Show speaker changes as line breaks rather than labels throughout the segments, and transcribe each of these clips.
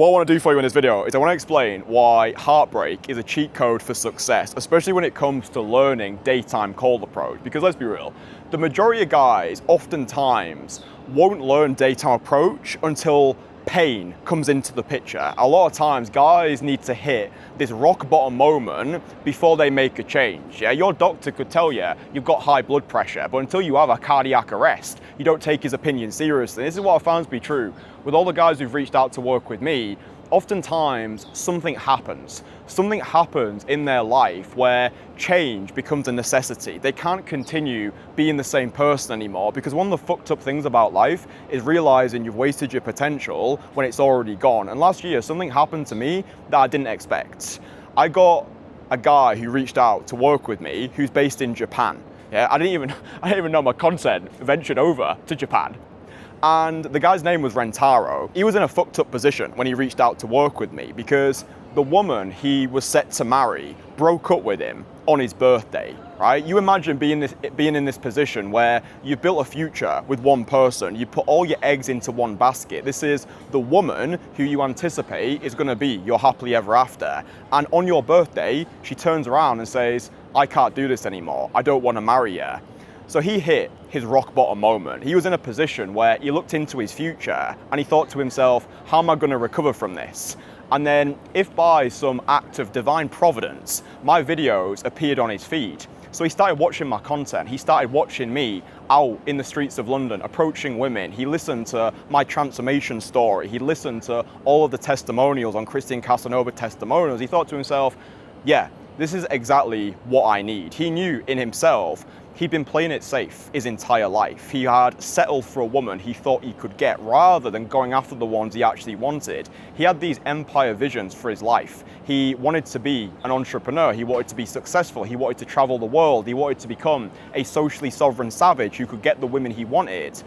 What I want to do for you in this video is I want to explain why Heartbreak is a cheat code for success, especially when it comes to learning daytime cold approach. Because let's be real, the majority of guys oftentimes won't learn daytime approach until pain comes into the picture. A lot of times guys need to hit this rock bottom moment before they make a change. Yeah, your doctor could tell you you've got high blood pressure, but until you have a cardiac arrest, you don't take his opinion seriously. This is what I found to be true with all the guys who've reached out to work with me. Oftentimes something happens in their life where change becomes a necessity. They can't continue being the same person anymore, because one of the fucked up things about life is realizing you've wasted your potential when it's already gone. And last year something happened to me that I didn't expect. I got a guy who reached out to work with me who's based in Japan. Yeah, I didn't even know my content ventured over to Japan. And the guy's name was Rentaro. He was in a fucked up position when he reached out to work with me, because the woman he was set to marry broke up with him on his birthday, right? You imagine being in this position where you've built a future with one person, you put all your eggs into one basket. This is the woman who you anticipate is gonna be your happily ever after. And on your birthday, she turns around and says, I can't do this anymore. I don't wanna marry you. So he hit his rock bottom moment. He was in a position where he looked into his future and he thought to himself, how am I going to recover from this? And then if by some act of divine providence, my videos appeared on his feed. So he started watching my content. He started watching me out in the streets of London, approaching women. He listened to my transformation story. He listened to all of the testimonials on Christian Casanova testimonials. He thought to himself, yeah, this is exactly what I need. He knew in himself he'd been playing it safe his entire life. He had settled for a woman he thought he could get rather than going after the ones he actually wanted. He had these empire visions for his life. He wanted to be an entrepreneur. He wanted to be successful. He wanted to travel the world. He wanted to become a socially sovereign savage who could get the women he wanted.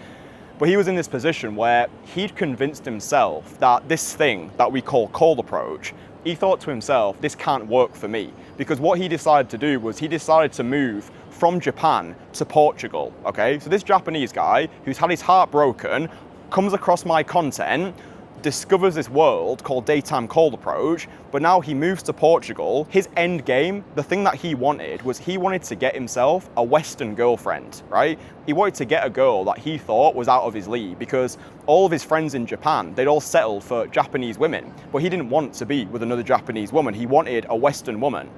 But he was in this position where he'd convinced himself that this thing that we call cold approach, he thought to himself, this can't work for me. Because what he decided to do was he decided to move from Japan to Portugal, okay? So this Japanese guy who's had his heart broken comes across my content, discovers this world called daytime cold approach, but now he moves to Portugal. His end game, the thing that he wanted, was he wanted to get himself a Western girlfriend, right? He wanted to get a girl that he thought was out of his league, because all of his friends in Japan, they'd all settled for Japanese women, but he didn't want to be with another Japanese woman. He wanted a Western woman.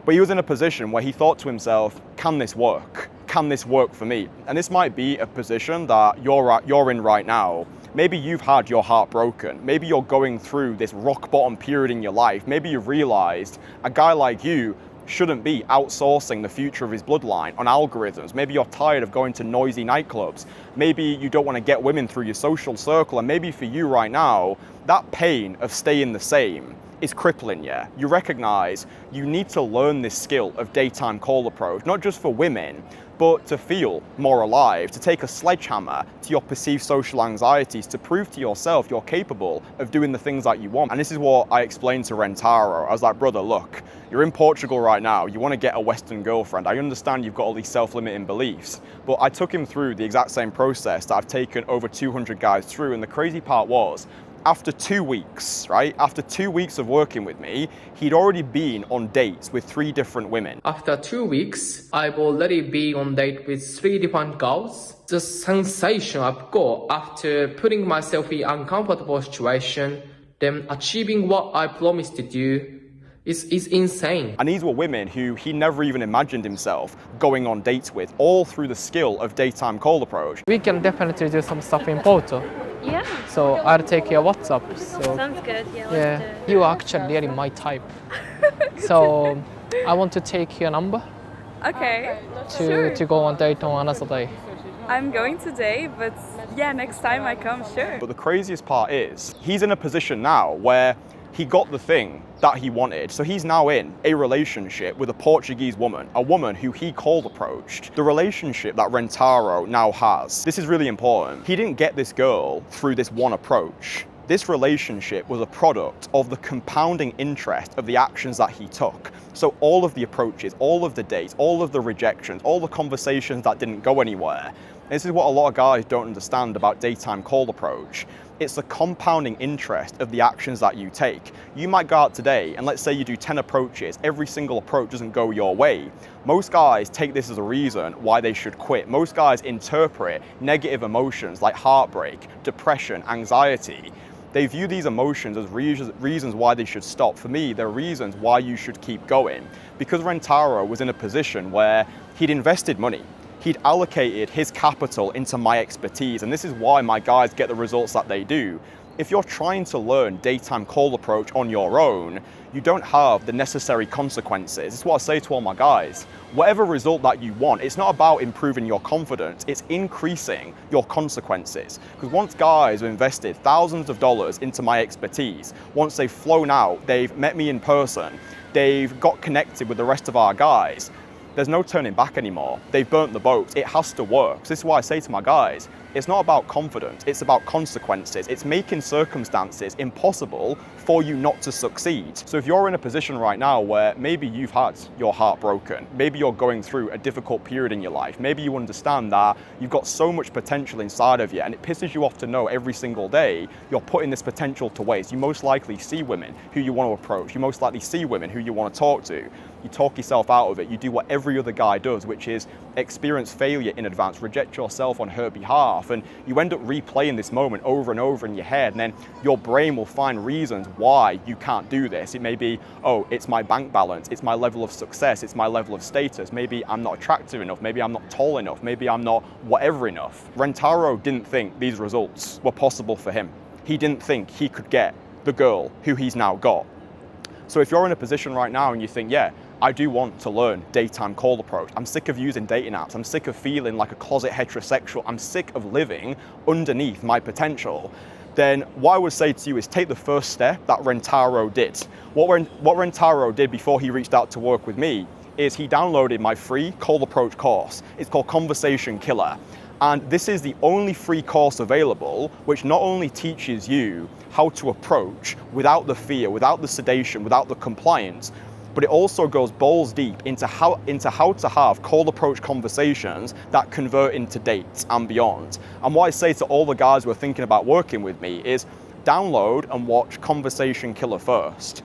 But he was in a position where he thought to himself, can this work? Can this work for me? And this might be a position that you're in right now. Maybe you've had your heart broken. Maybe you're going through this rock bottom period in your life. Maybe you've realized a guy like you shouldn't be outsourcing the future of his bloodline on algorithms. Maybe you're tired of going to noisy nightclubs. Maybe you don't want to get women through your social circle. And maybe for you right now, that pain of staying the same is crippling you. You recognize you need to learn this skill of daytime cold approach, not just for women, but to feel more alive, to take a sledgehammer to your perceived social anxieties, to prove to yourself you're capable of doing the things that you want. And this is what I explained to Rentaro. I was like, brother, look, you're in Portugal right now. You want to get a Western girlfriend. I understand you've got all these self-limiting beliefs, but I took him through the exact same process that I've taken over 200 guys through. And the crazy part was, after 2 weeks, right? After 2 weeks of working with me, he'd already been on dates with 3 different women.
After 2 weeks, I've already been on date with 3 different girls. The sensation I've got after putting myself in an uncomfortable situation, then achieving what I promised to do, is insane.
And these were women who he never even imagined himself going on dates with, all through the skill of daytime cold approach.
We can definitely do some stuff in Porto.
Yeah.
So I'll take your WhatsApp. So
Sounds good. Yeah.
yeah,
Let's do
you are actually really my type. So I want to take your number
Okay. Sure.
to go on date on another day.
I'm going today, but yeah, next time I come, sure.
But the craziest part is, he's in a position now where he got the thing that he wanted. So he's now in a relationship with a Portuguese woman, a woman who he cold approached. The relationship that Rentaro now has, this is really important. He didn't get this girl through this one approach. This relationship was a product of the compounding interest of the actions that he took. So all of the approaches, all of the dates, all of the rejections, all the conversations that didn't go anywhere, This is what a lot of guys don't understand about daytime cold approach. It's the compounding interest of the actions that you take. You might go out today and let's say you do 10 approaches, every single approach doesn't go your way. Most guys take this as a reason why they should quit. Most guys interpret negative emotions like heartbreak, depression, anxiety. They view these emotions as reasons why they should stop. For me, they're reasons why you should keep going. Because Rentaro was in a position where he'd invested money. He'd allocated his capital into my expertise, and this is why my guys get the results that they do. If you're trying to learn daytime cold approach on your own, you don't have the necessary consequences. It's what I say to all my guys. Whatever result that you want, it's not about improving your confidence, it's increasing your consequences. Because once guys have invested thousands of dollars into my expertise, once they've flown out, they've met me in person, they've got connected with the rest of our guys, there's no turning back anymore. They've burnt the boats. It has to work. So this is why I say to my guys, it's not about confidence, it's about consequences. It's making circumstances impossible for you not to succeed. So if you're in a position right now where maybe you've had your heart broken, maybe you're going through a difficult period in your life, maybe you understand that you've got so much potential inside of you and it pisses you off to know every single day you're putting this potential to waste. You most likely see women who you want to approach. You most likely see women who you want to talk to. You talk yourself out of it. You do what every other guy does, which is experience failure in advance, reject yourself on her behalf, and you end up replaying this moment over and over in your head, and then your brain will find reasons why you can't do this. It may be, oh, it's my bank balance, it's my level of success, it's my level of status, maybe I'm not attractive enough, maybe I'm not tall enough, maybe I'm not whatever enough. Rentaro didn't think these results were possible for him. He didn't think he could get the girl who he's now got. So if you're in a position right now and you think, yeah, I do want to learn daytime cold approach. I'm sick of using dating apps. I'm sick of feeling like a closet heterosexual. I'm sick of living underneath my potential. Then what I would say to you is take the first step that Rentaro did. What Rentaro did before he reached out to work with me is he downloaded my free cold approach course. It's called Conversation Killer. And this is the only free course available which not only teaches you how to approach without the fear, without the sedation, without the compliance, but it also goes balls deep into how to have cold approach conversations that convert into dates and beyond. And what I say to all the guys who are thinking about working with me is download and watch Conversation Killer first.